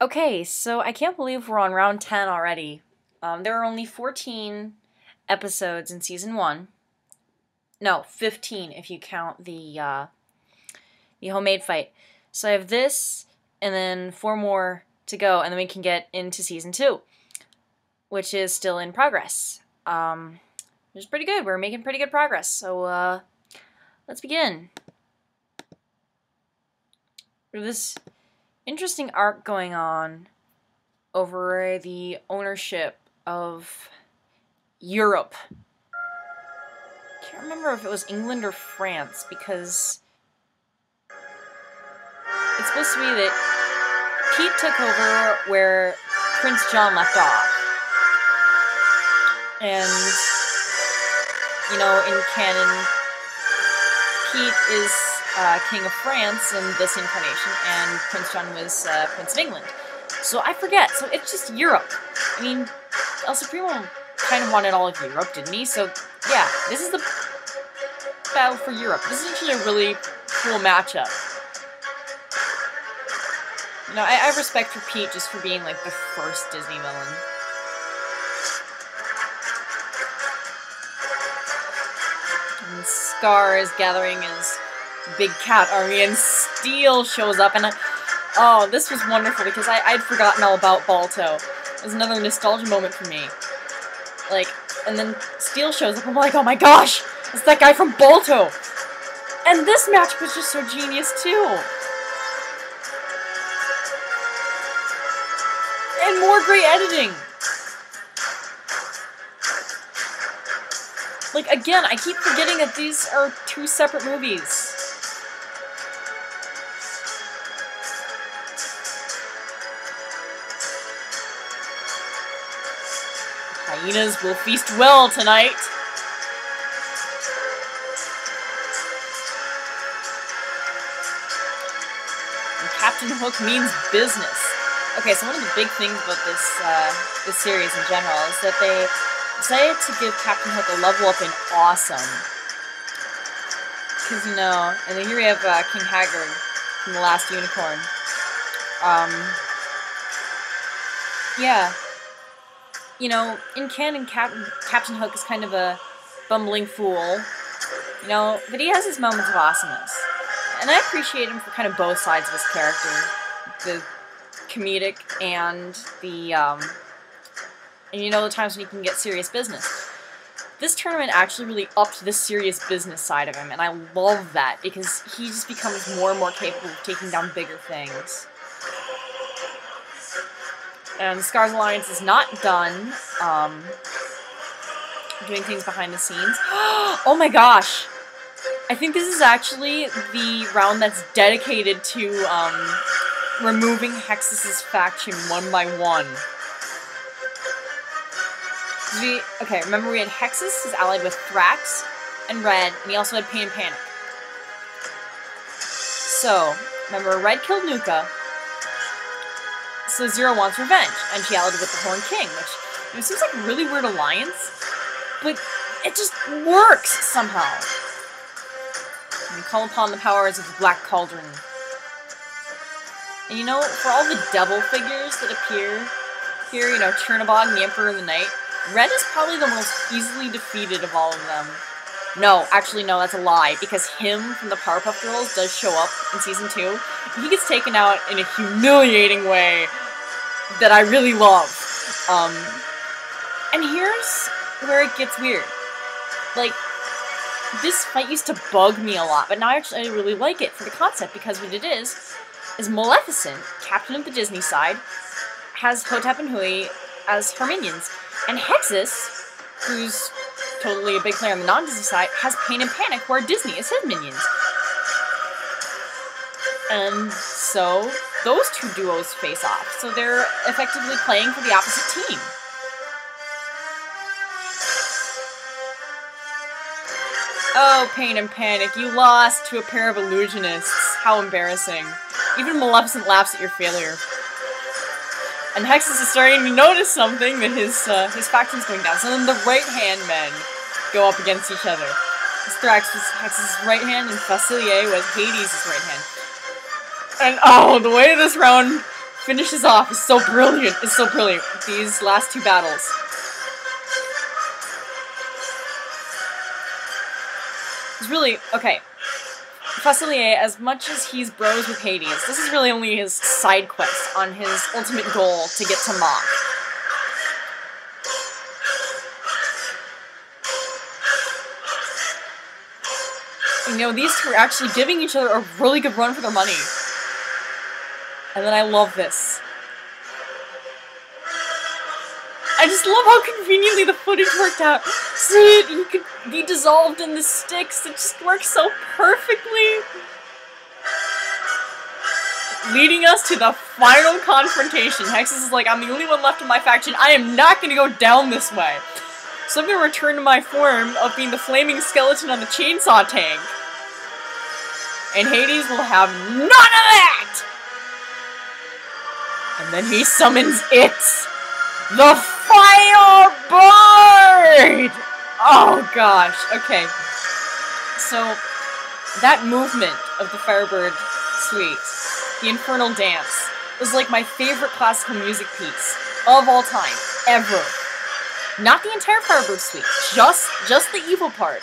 Okay, so I can't believe we're on round 10 already. There are only 14 episodes in season 1. No, 15 if you count the homemade fight. So I have this, and then 4 more to go, and then we can get into season 2, which is still in progress. It's pretty good. We're making pretty good progress. So, let's begin. This interesting arc going on over the ownership of Europe. Can't remember if it was England or France, because it's supposed to be that Pete took over where Prince John left off. And, you know, in canon, Pete is King of France in this incarnation, and Prince John was Prince of England. So I forget. So it's just Europe. I mean, El Supremo kind of wanted all of Europe, didn't he? So yeah, this is the battle for Europe. This is actually a really cool matchup. You know, I have respect for Pete just for being like the first Disney villain. And Scar is gathering his big cat army, and Steel shows up, and oh, this was wonderful because I'd forgotten all about Balto. It was another nostalgia moment for me. Like, and then Steel shows up, and I'm like, oh my gosh, it's that guy from Balto! And this match was just so genius too! And more great editing! Like, again, I keep forgetting that these are 2 separate movies. Hyenas will feast well tonight. And Captain Hook means business. Okay, so one of the big things about this series in general is that they decided to give Captain Hook a level up in awesome. Because, you know, and then here we have King Haggard from The Last Unicorn. Yeah. You know, in canon, Captain Hook is kind of a bumbling fool, you know, but he has his moments of awesomeness. And I appreciate him for kind of both sides of his character. The comedic and the, and you know, the times when he can get serious business. This tournament actually really upped the serious business side of him, and I love that, because he just becomes more and more capable of taking down bigger things. And Scar's Alliance is not done, doing things behind the scenes. Oh my gosh! I think this is actually the round that's dedicated to, removing Hexus's faction one by one. Okay, remember we had Hexus is allied with Thrax and Red, and he also had Pain and Panic. So, remember, Red killed Nuka, so Zero wants revenge, and she allied with the Horned King, which, you know, seems like a really weird alliance, but it just works somehow. And you call upon the powers of the Black Cauldron. And you know, for all the devil figures that appear here, you know, Chernobog and the Emperor of the Night, Red is probably the most easily defeated of all of them. No, actually no, that's a lie, because him from the Powerpuff Girls does show up in Season 2. He gets taken out in a humiliating way that I really love. And here's where it gets weird. Like, this fight used to bug me a lot, but now I really like it for the concept, because what it is Maleficent, captain of the Disney side, has Hotep and Hui as her minions. And Hexus, who's totally a big player on the non-Disney side, has Pain and Panic, who are Disney, as his minions. And so, those two duos face off. So they're effectively playing for the opposite team. Oh, Pain and Panic, you lost to a pair of illusionists. How embarrassing. Even Maleficent laughs at your failure. And Hexus is starting to notice something, that his faction's going down. So then the right-hand men go up against each other. Thrax was Hexus' right hand, and Facilier was Hades' right hand. And oh, the way this round finishes off is so brilliant. It's so brilliant. These last two battles. It's really, okay. Facilier, as much as he's bros with Hades, this is really only his side quest on his ultimate goal to get to Mach. You know, these two are actually giving each other a really good run for their money. And then I love this. I just love how conveniently the footage worked out. See, he could be dissolved in the sticks. It just works so perfectly. Leading us to the final confrontation. Hexus is like, I'm the only one left in my faction. I am not going to go down this way. So I'm going to return to my form of being the flaming skeleton on the chainsaw tank. And Hades will have none of that! And then he summons it! The Firebird! Oh gosh, okay. So, that movement of the Firebird suite, the Infernal Dance, was like my favorite classical music piece of all time, ever. Not the entire Firebird suite, just the evil part.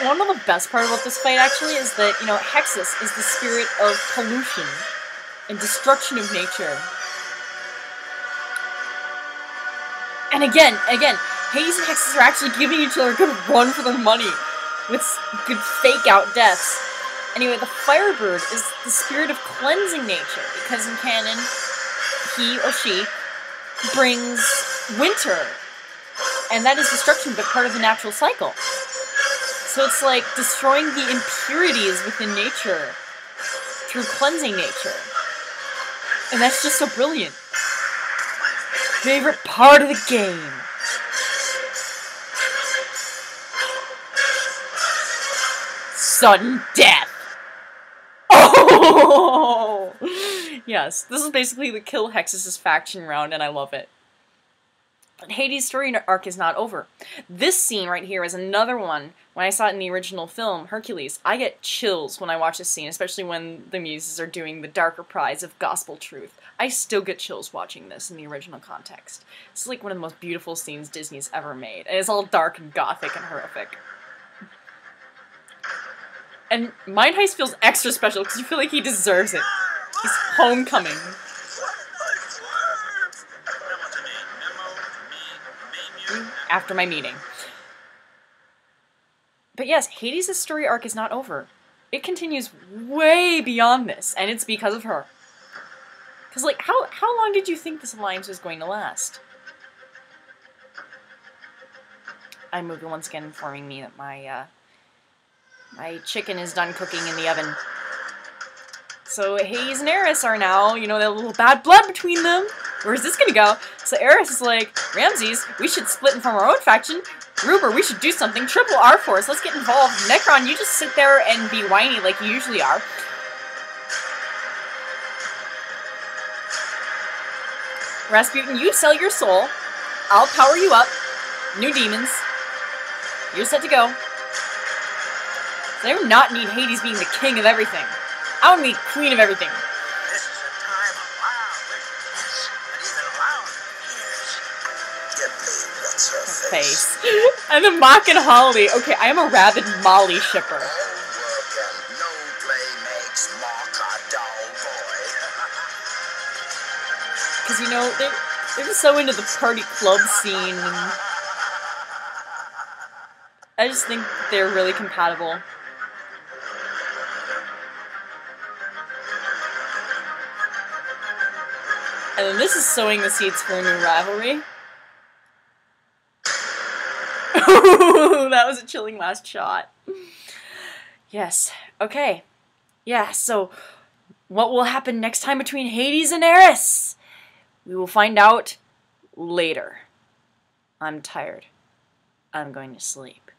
One of the best part about this fight, actually, is that, you know, Hexus is the spirit of pollution and destruction of nature. And again, Hades and Hexus are actually giving each other a good run for their money with good fake-out deaths. Anyway, the Firebird is the spirit of cleansing nature, because in canon, he or she brings winter, and that is destruction, but part of the natural cycle. So it's like destroying the impurities within nature through cleansing nature. And that's just so brilliant. Favorite part of the game. Sudden death. Oh! Yes, this is basically the kill Hexus' faction round, and I love it. But Hades' story arc is not over. This scene right here is another one. When I saw it in the original film, Hercules, I get chills when I watch this scene, especially when the muses are doing the darker prize of gospel truth. I still get chills watching this in the original context. It's like one of the most beautiful scenes Disney's ever made. And it's all dark and gothic and horrific. And Mind Heist feels extra special because you feel like he deserves it. He's homecoming. After my meeting. But yes, Hades' story arc is not over. It continues way beyond this, and it's because of her. Because, like, how long did you think this alliance was going to last? iMovie once again informing me that my chicken is done cooking in the oven. So Hades and Eris are now, you know, that little bad blood between them. Where's this gonna go? So Eris is like, Ramses, we should split and form our own faction. Ruber, we should do something. Triple our force. Let's get involved. Nekron, you just sit there and be whiny like you usually are. Rasputin, you sell your soul. I'll power you up. New demons. You're set to go. So I do not need Hades being the king of everything. I want to be queen of everything. This is a time of wild wickedness, and even wilder years. Diddley, what's her face? And then Mach and Holly. Okay, I am a rabid Molly shipper. All work and no play makes Mark a dull boy. Because, you know, they're just so into the party club scene. And I just think they're really compatible. And then this is sowing the seeds for a new rivalry. That was a chilling last shot. Yes. Okay. Yeah, so what will happen next time between Hades and Eris? We will find out later. I'm tired. I'm going to sleep.